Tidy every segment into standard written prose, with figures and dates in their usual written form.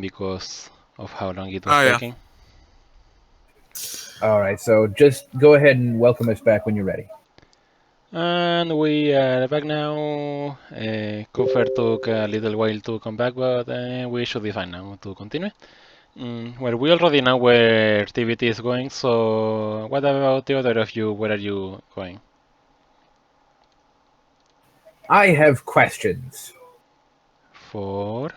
because of how long it was taking. All right, so just go ahead and welcome us back when you're ready. And we are back now. Cooper took a little while to come back, but we should be fine now to continue. Well, we already know where TBT is going, so what about the other of you? Where are you going? I have questions. For?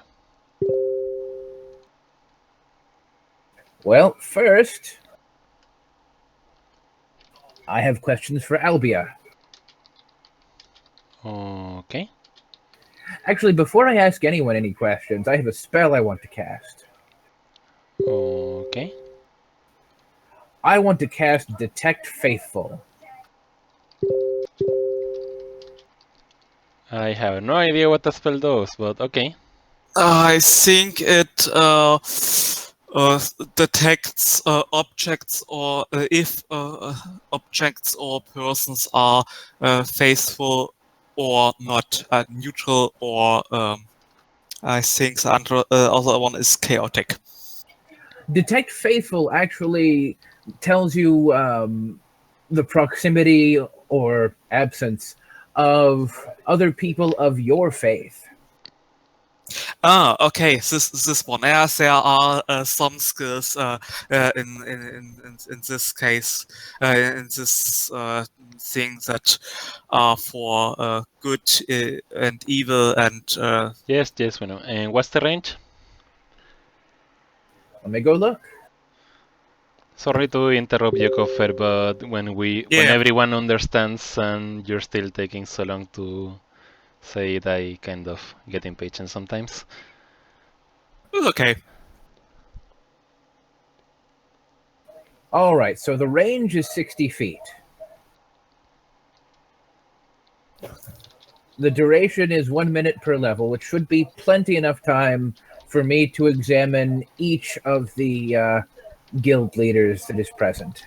Well, first, I have questions for Albia. Okay. Actually, before I ask anyone any questions, I have a spell I want to cast. Okay. I want to cast Detect Faithful. I have no idea what the spell does, but okay. I think it detects objects, or if objects or persons are faithful or not, neutral, or I think the other one is chaotic. Detect Faithful actually tells you the proximity or absence of other people of your faith. Okay. This one. Yes, there are some skills in this case, in this thing that are for good and evil and. Yes, we know. And what's the range? Let me go look. Sorry to interrupt you, Koffer, but when everyone understands and you're still taking so long to say it, I kind of get impatient sometimes. It's okay. All right, so the range is 60 feet. The duration is 1 minute per level, which should be plenty enough time for me to examine each of the guild leaders that is present.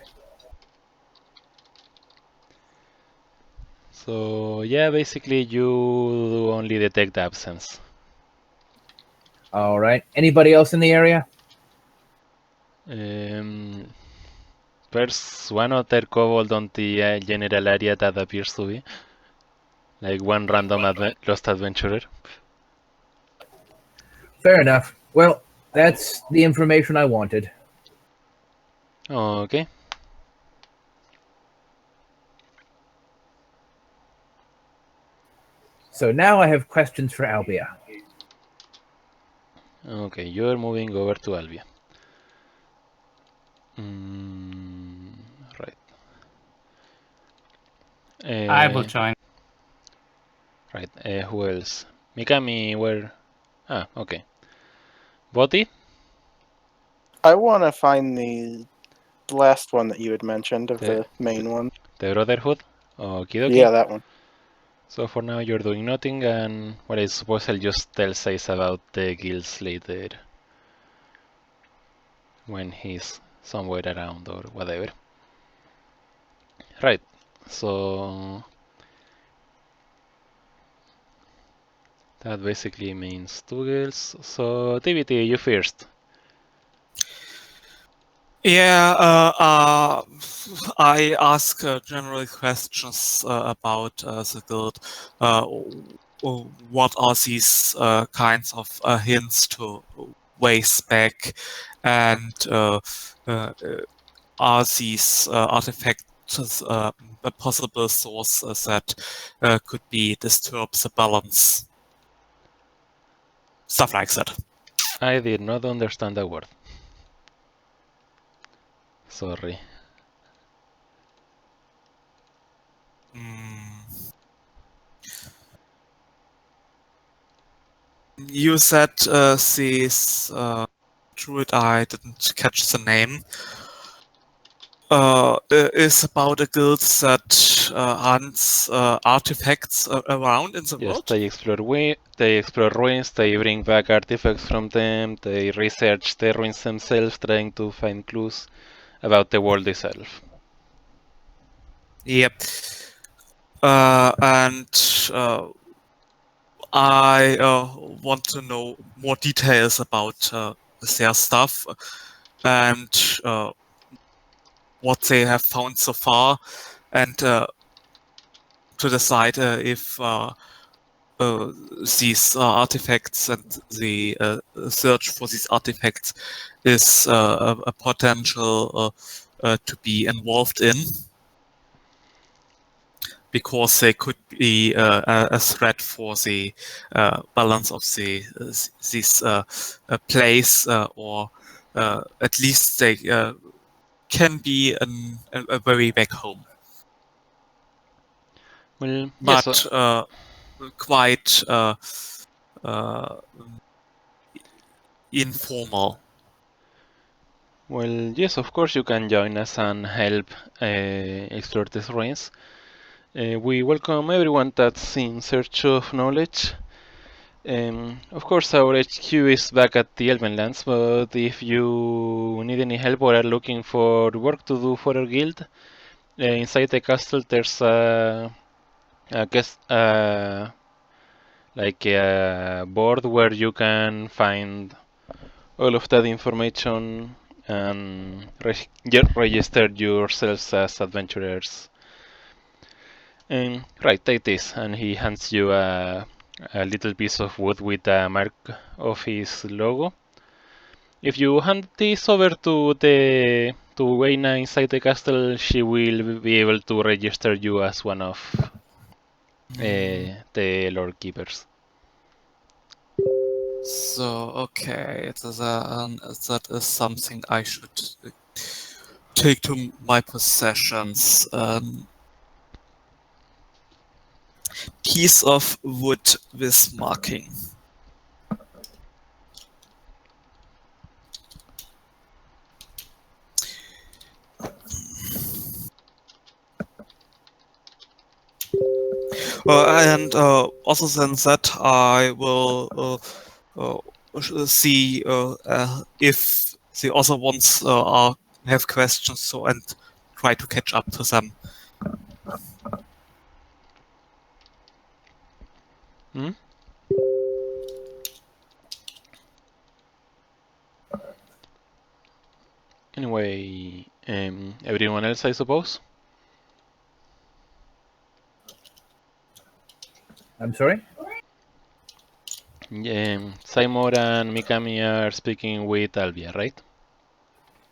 So yeah, basically you only detect absence. All right. Anybody else in the area? There's one other kobold on the general area that appears to be like one random lost adventurer. Fair enough. Well, that's the information I wanted. Okay. So now I have questions for Albia. Okay, you're moving over to Albia. Right. I will join. Right. Who else? Mikami, where? Ah, okay. Boti? I want to find the last one that you had mentioned of the main one. The Brotherhood? Okie dokie. Yeah, that one. So for now you're doing nothing, and what I suppose I'll just tell Sais about the guilds later when he's somewhere around or whatever. Right, so that basically means two guilds. So TBT, you first. Yeah, I ask general questions about the guild. What are these kinds of hints to ways back, and are these artifacts a possible sources that could be disturb the balance? Stuff like that. I did not understand a word. Sorry. You said this druid, I didn't catch the name, is about a guild that hunts artifacts around in the Yes, world? they explore ruins, they bring back artifacts from them, they research the ruins themselves, trying to find clues about the world itself. Yep. And I want to know more details about their stuff and what they have found so far, and to decide if these artifacts and the search for these artifacts is a potential to be involved in, because they could be a threat for the balance of this place, or at least they can be a very back home. Well, yes. But quite informal. Well, yes, of course you can join us and help explore these ruins. We welcome everyone that's in search of knowledge. Of course, our HQ is back at the Elvenlands, but if you need any help or are looking for work to do for our guild, inside the castle there's like a board where you can find all of that information and register yourselves as adventurers. Right, take this, and he hands you a little piece of wood with a mark of his logo. If you hand this over to Weina inside the castle, she will be able to register you as one of the Lord Keepers. So, okay, that is something I should take to my possessions. Piece of wood with marking. And also then that I will see if the other ones have questions, so and try to catch up to them. Hmm? Anyway, everyone else, I suppose? I'm sorry? Seymour and Mikami are speaking with Albia, right?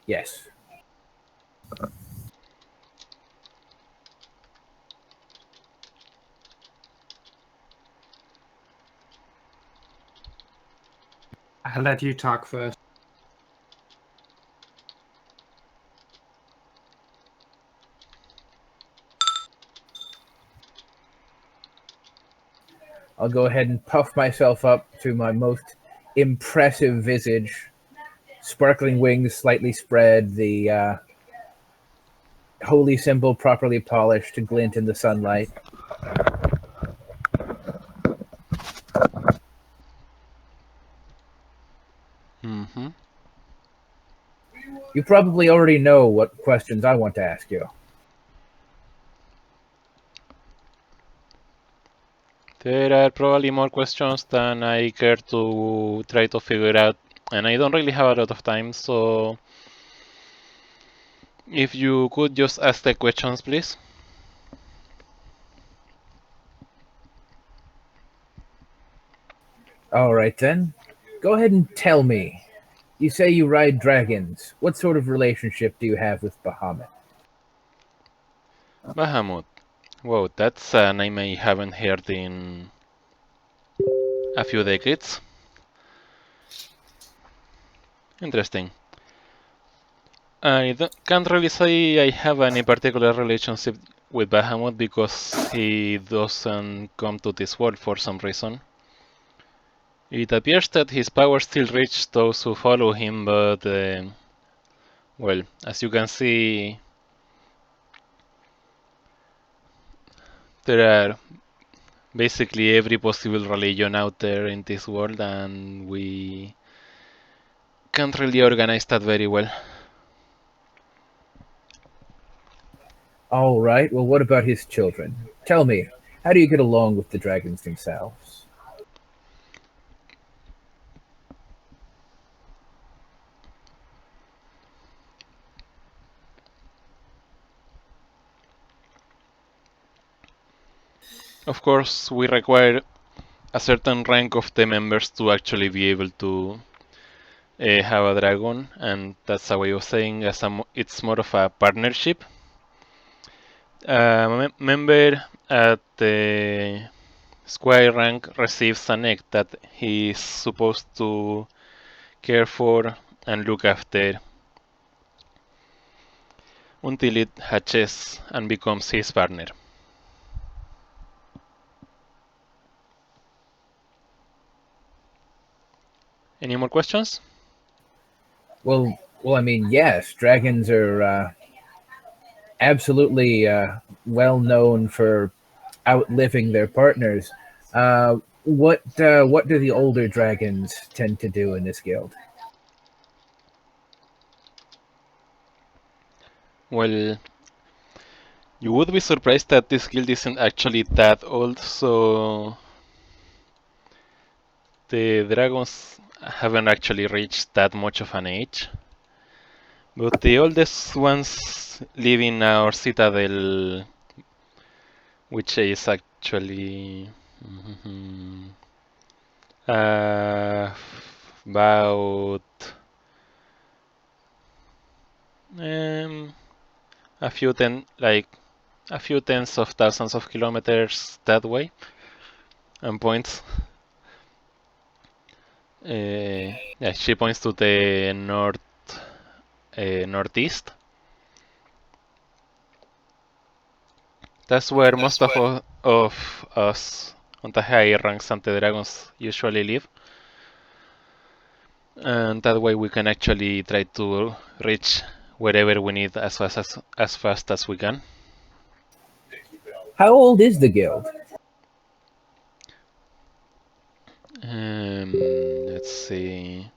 Yes. I'll let you talk first. I'll go ahead and puff myself up to my most impressive visage. Sparkling wings slightly spread, the holy symbol properly polished to glint in the sunlight. Mm-hmm. You probably already know what questions I want to ask you. There are probably more questions than I care to try to figure out, and I don't really have a lot of time, so if you could just ask the questions, please. All right, then. Go ahead and tell me. You say you ride dragons. What sort of relationship do you have with Bahamut? Bahamut. Wow, that's a name I haven't heard in a few decades. Interesting. Can't really say I have any particular relationship with Bahamut because he doesn't come to this world for some reason. It appears that his powers still reach those who follow him, but well, as you can see, there are basically every possible religion out there in this world, and we can't really organize that very well. All right, well, what about his children? Tell me, how do you get along with the dragons themselves? Of course, we require a certain rank of the members to actually be able to have a dragon, and that's a way of saying it's more of a partnership. A member at the squire rank receives an egg that he is supposed to care for and look after until it hatches and becomes his partner. Any more questions? Well, I mean, yes, dragons are absolutely well known for outliving their partners. What do the older dragons tend to do in this guild? Well, you would be surprised that this guild isn't actually that old, so the dragons haven't actually reached that much of an age. But the oldest ones live in our citadel, which is actually about um, a few a few tens of thousands of kilometers that way, and points. Yeah, she points to the northeast. That's where most of us on the higher ranks anti-dragons usually live. And that way we can actually try to reach wherever we need as fast as we can. How old is the guild? Let's see,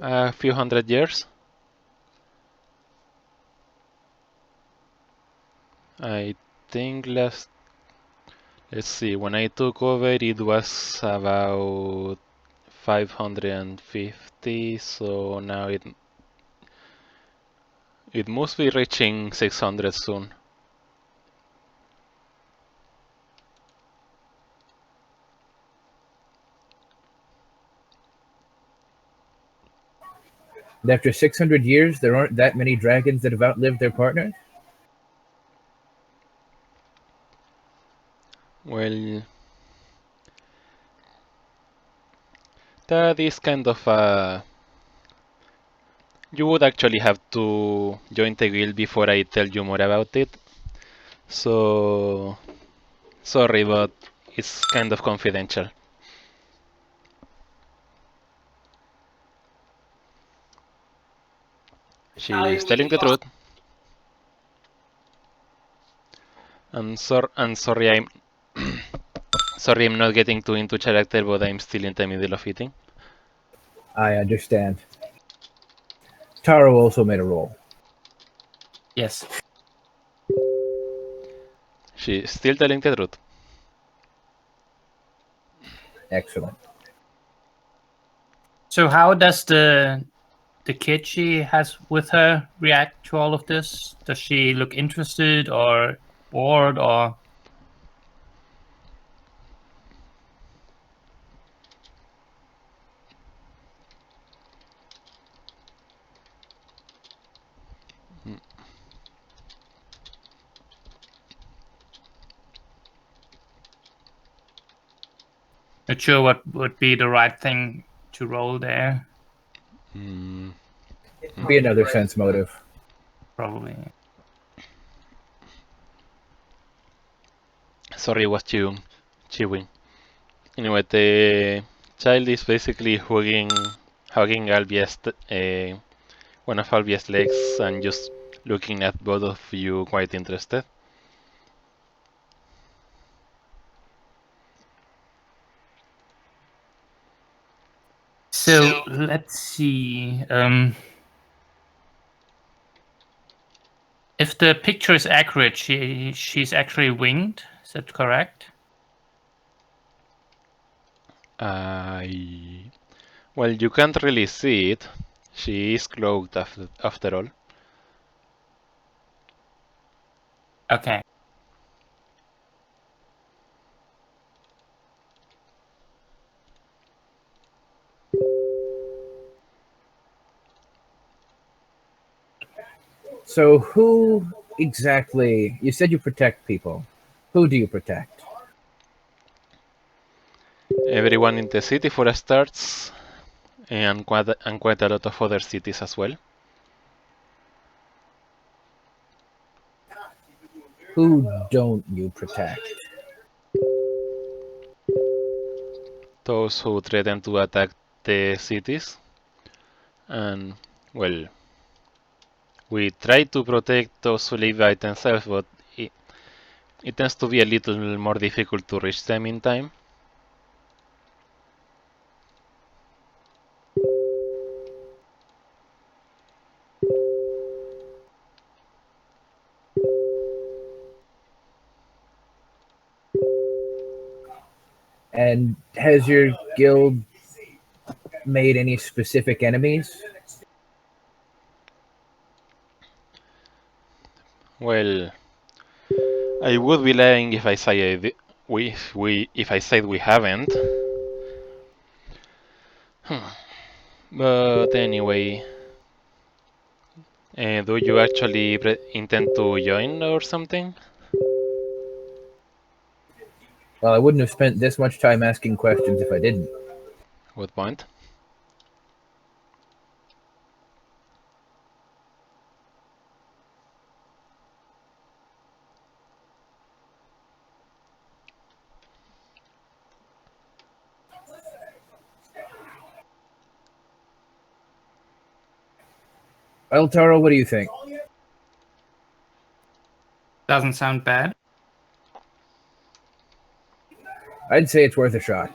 a few hundred years. I think let's see, when I took over it was about 550, so now it must be reaching 600 soon. And after 600 years, there aren't that many dragons that have outlived their partners? Well, that is kind of you would actually have to join the guild before I tell you more about it. So, sorry, but it's kind of confidential. She's telling the truth. I'm sorry, I'm sorry, I'm not getting too into character, but I'm still in the middle of eating. I understand. Taro also made a roll. Yes. She's still telling the truth. Excellent. So how does the kid she has with her react to all of this? Does she look interested or bored or? Not sure what would be the right thing to roll there. Be another sense motive. Probably. Sorry, was chewing. Anyway, the child is basically hugging Albia's one of Albia's legs and just looking at both of you quite interested. So let's see. If the picture is accurate, she's actually winged. Is that correct? Well, you can't really see it. She is cloaked after all. Okay. So who exactly? You said you protect people. Who do you protect? Everyone in the city for starts, and quite a lot of other cities as well. Who don't you protect? Those who threaten to attack the cities. And, well, we try to protect those who live by themselves, but it tends to be a little more difficult to reach them in time. And has your guild made any specific enemies? Well, I would be lying if I say if I said we haven't. But anyway, do you actually intend to join or something? Well, I wouldn't have spent this much time asking questions if I didn't. What point? El Toro, what do you think? Doesn't sound bad. I'd say it's worth a shot.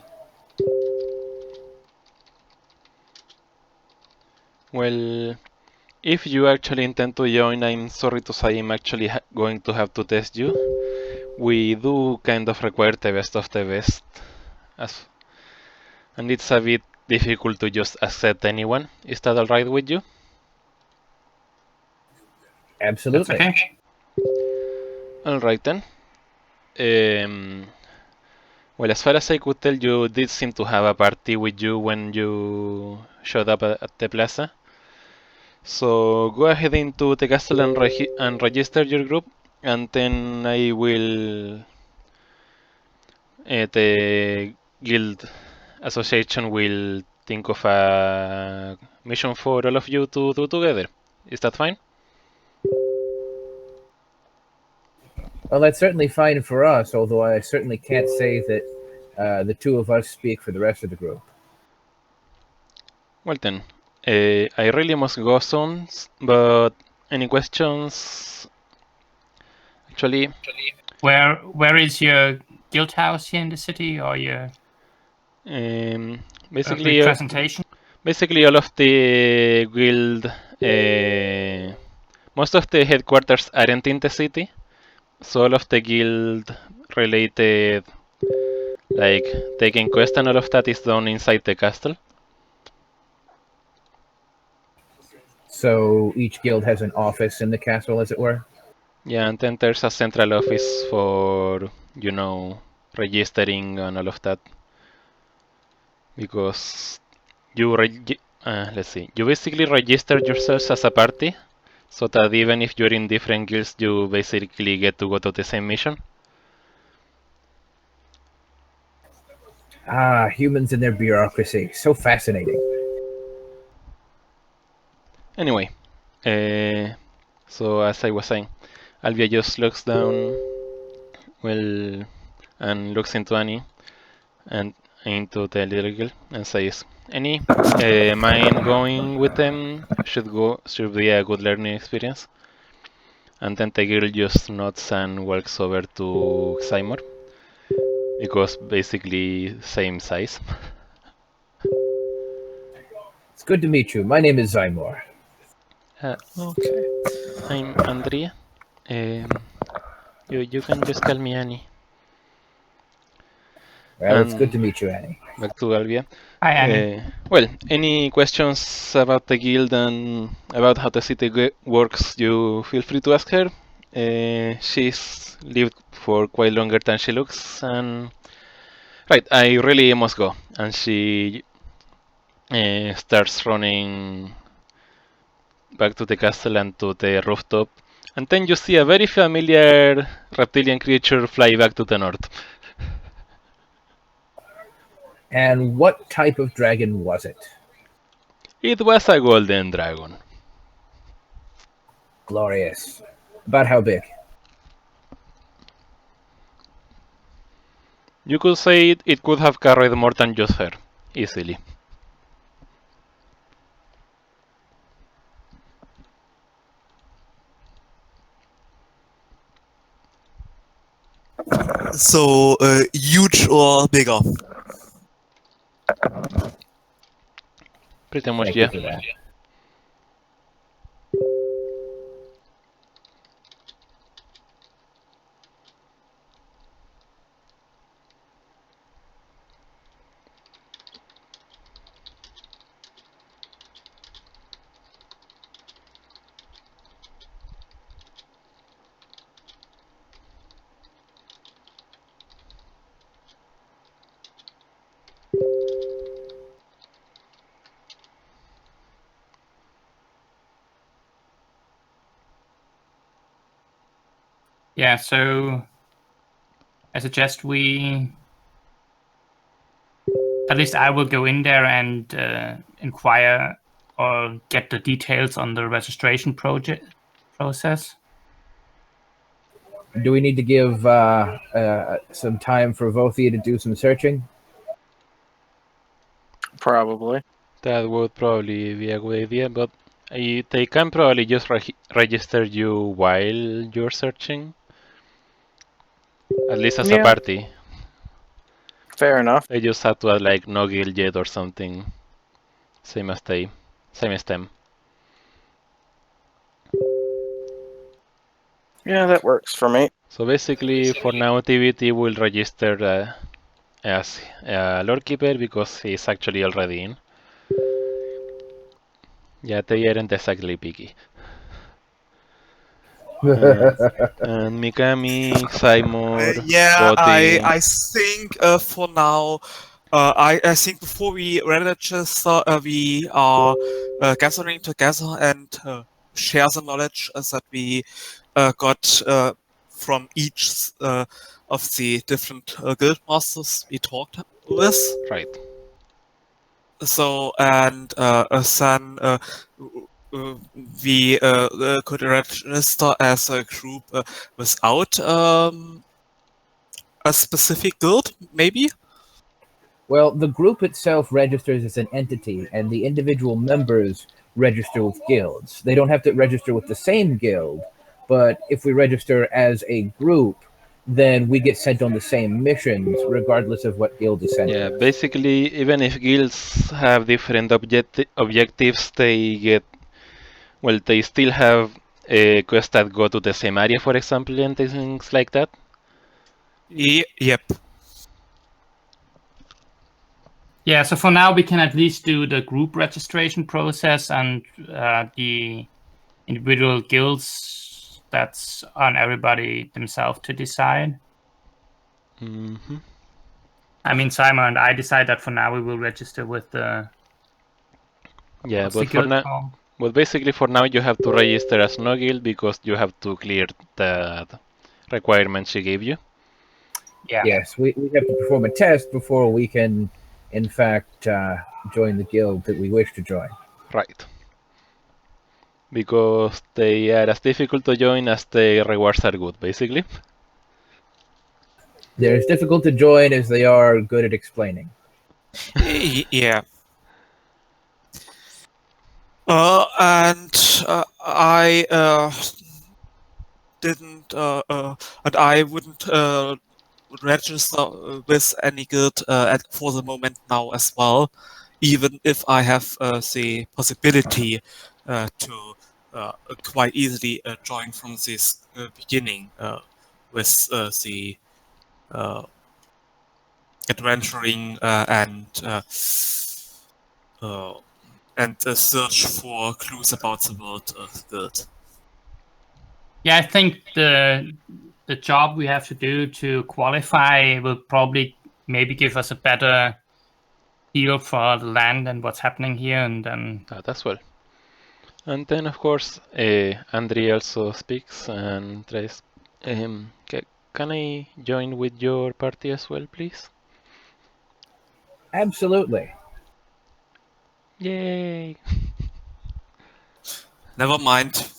Well, if you actually intend to join, I'm sorry to say I'm actually going to have to test you. We do kind of require the best of the best, and it's a bit difficult to just accept anyone. Is that alright with you? Absolutely. That's okay. Alright then. Well, as far as I could tell, you did seem to have a party with you when you showed up at the plaza. So go ahead into the castle and register your group, and then I will. The guild association will think of a mission for all of you to do together. Is that fine? Well, that's certainly fine for us, although I certainly can't say that the two of us speak for the rest of the group. Well then, I really must go soon, but any questions? Actually, Where is your guild house here in the city, or your basically, representation? basically all of the guild, most of the headquarters aren't in the city, so all of the guild related, like taking quest and all of that, is done inside the castle. So each guild has an office in the castle, as it were? Yeah, and then there's a central office for, registering and all of that. Because let's see, you basically register yourselves as a party, so that even if you're in different guilds, you basically get to go to the same mission. Ah, humans and their bureaucracy. So fascinating. Anyway, so as I was saying, Albia just looks down, well, and looks into Annie and into the little girl and says, "Annie, mind going with them? Should be a good learning experience." And then the girl just nods and walks over to Seymour, because basically same size. It's good to meet you. My name is Zymor. Okay. I'm Andrea. You can just call me Annie. Well, it's good to meet you, Annie. Back to Albia. Hi, Annie. Well, any questions about the guild and about how the city works, you feel free to ask her. She's lived for quite longer than she looks, and right, I really must go. And she starts running back to the castle and to the rooftop, and then you see a very familiar reptilian creature fly back to the north. And what type of dragon was it? It was a golden dragon. Glorious. About how big? You could say it could have carried more than just her, easily. So huge or bigger? Pretty much, Thank yeah. you for that. Yeah, so I suggest at least I will go in there and inquire or get the details on the registration process. Do we need to give some time for both of you to do some searching? Probably. That would probably be a good idea, but they can probably just register you while you're searching. At least as a Yeah. party. Fair enough. They just have to add like no guild yet or something. Same as them. Yeah, that works for me. So basically, for now, TBT will register as Lord Keeper because he's actually already in. Yeah, they aren't exactly picky. And Mikami, Seymour, Yeah, Boti. I think for now, I think before we register, we are gathering together and share the knowledge that we got from each of the different guild masters we talked with. Right. So, and then we could register as a group without a specific guild, maybe? Well, the group itself registers as an entity, and the individual members register with guilds. They don't have to register with the same guild, but if we register as a group, then we get sent on the same missions, regardless of what guild is sent. Yeah, to us. basically, even if guilds have different objectives, they still have quests that go to the same area, for example, and things like that. Yep. Yeah, so for now we can at least do the group registration process, and the individual guilds, that's on everybody themselves to decide. Mm-hmm. I mean, Simon and I decide that for now we will register with the Yeah, what's the but for guild now, called? well, basically for now you have to register as no guild because you have to clear the requirements she gave you. Yeah. Yes, we have to perform a test before we can, in fact, join the guild that we wish to join. Right. Because they are as difficult to join as the rewards are good, basically. They're as difficult to join as they are good at explaining. Yeah. And I didn't, and I wouldn't register with any guild for the moment now as well, even if I have the possibility to quite easily join from this beginning with the adventuring and search for clues about the world guild. Yeah, I think the job we have to do to qualify will probably maybe give us a better feel for the land and what's happening here, and then That's well. And then, of course, Andri also speaks and tries, can I join with your party as well, please? Absolutely. Yay! Never mind.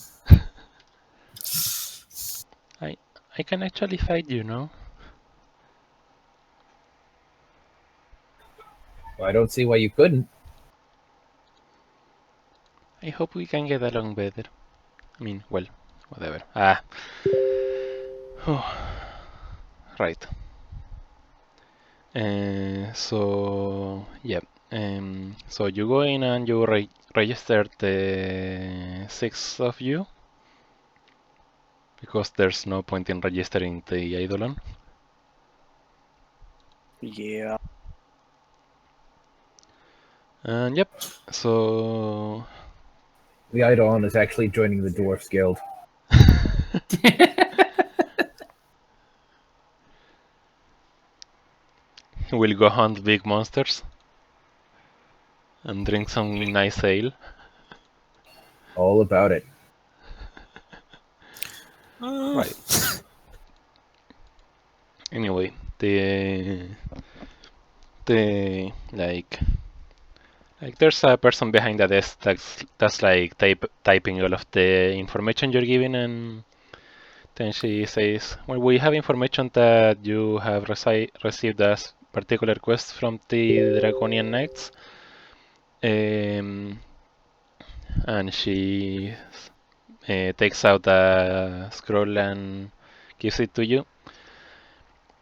I can actually fight you, no? Well, I don't see why you couldn't. I hope we can get along better. I mean, well, whatever. Ah. Right. So, yeah. So you go in and you register the 6 of you. Because there's no point in registering the Eidolon. Yeah. And yep, so... The Eidolon is actually joining the Dwarfs Guild. We'll go hunt big monsters. And drink some nice ale. All about it. Right. Anyway, the like there's a person behind the desk that's like typing all of the information you're giving, and then she says, well, we have information that you have received a particular quest from the Draconian Knights. And she takes out a scroll and gives it to you.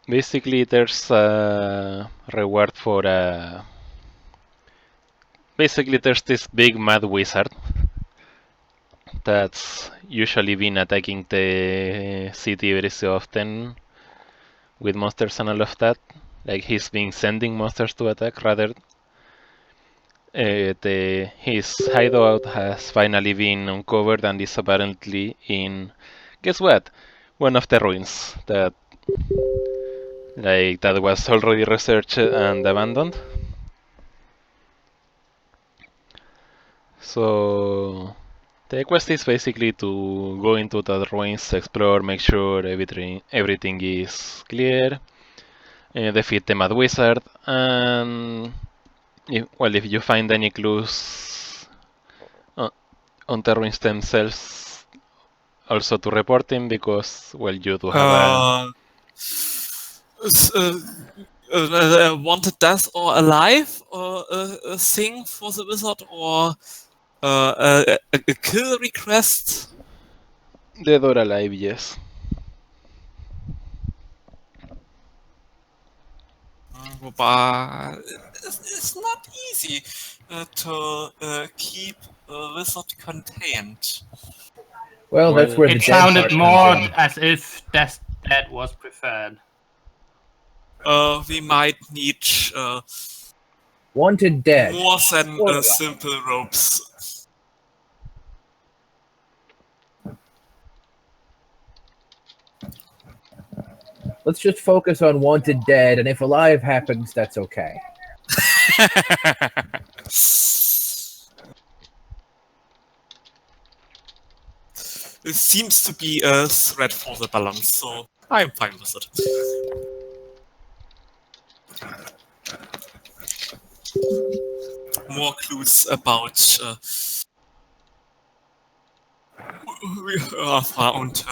Basically, there's a reward for basically, there's this big mad wizard that's usually been attacking the city very so often with monsters and all of that. Like, he's been sending monsters to attack rather. His hideout has finally been uncovered and is apparently in, guess what? One of the ruins that was already researched and abandoned. So the quest is basically to go into the ruins, explore, make sure everything is clear, defeat the mad wizard, and if you find any clues on the ruins themselves, also to report him, because, well, you do have Wanted death or alive, or a thing for the wizard, or a kill request. dead or alive, yes. But it's not easy to keep a wizard contained. Well, that's where the It dead sounded part more comes in. as if that was preferred. We might need Wanted dead. more than Or simple ropes. Let's just focus on wanted dead, and if alive happens, that's okay. It seems to be a threat for the balance, so I'm fine with it. More clues about we are found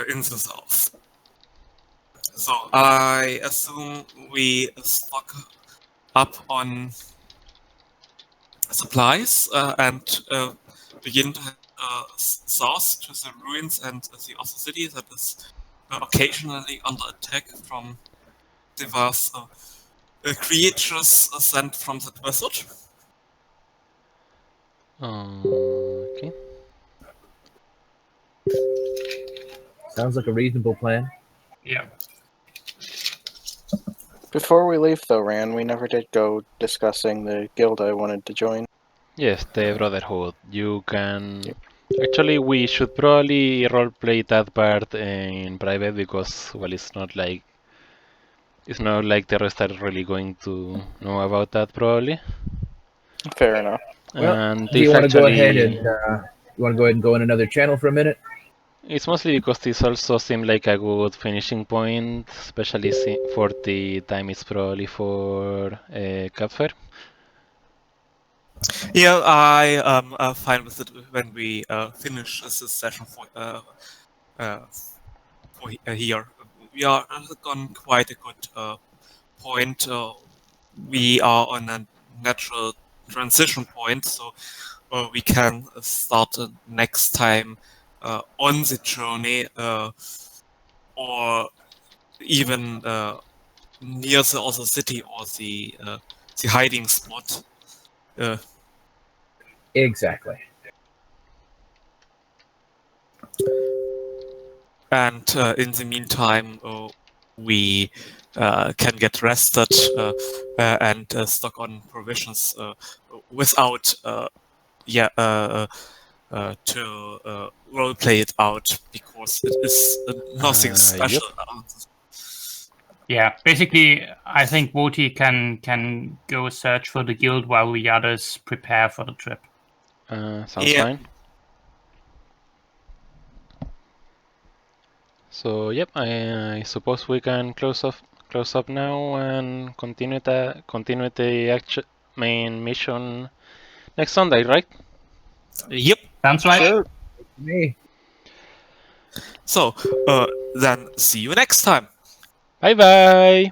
in the south. So I assume we stock up on supplies and begin to head south to the ruins and the other city that is occasionally under attack from diverse creatures sent from the desert. Okay. Sounds like a reasonable plan. Yeah. Before we leave, though, Ran, we never did go discussing the guild I wanted to join. Yes, the Brotherhood. You can... Actually, we should probably roleplay that part in private, because, well, it's not like the rest are really going to know about that, probably. Fair enough. Well, And do you this want to go ahead actually, and go in another channel for a minute? it's mostly because this also seemed like a good finishing point, especially for the time it's probably for Campfire. Yeah, I am fine with it when we finish this session for here. We are on quite a good point. We are on a natural transition point, so we can start next time on the journey, or even near the other city or the hiding spot. Exactly. And in the meantime, we can get rested and stock on provisions without to roleplay it out, because it is nothing special. Yeah, basically, I think Woti can go search for the guild while we others prepare for the trip. Sounds fine. So yep, I suppose we can close up now and continue the main mission next Sunday, right? Yep. Sounds right. Sure. Me. So then see you next time. Bye bye.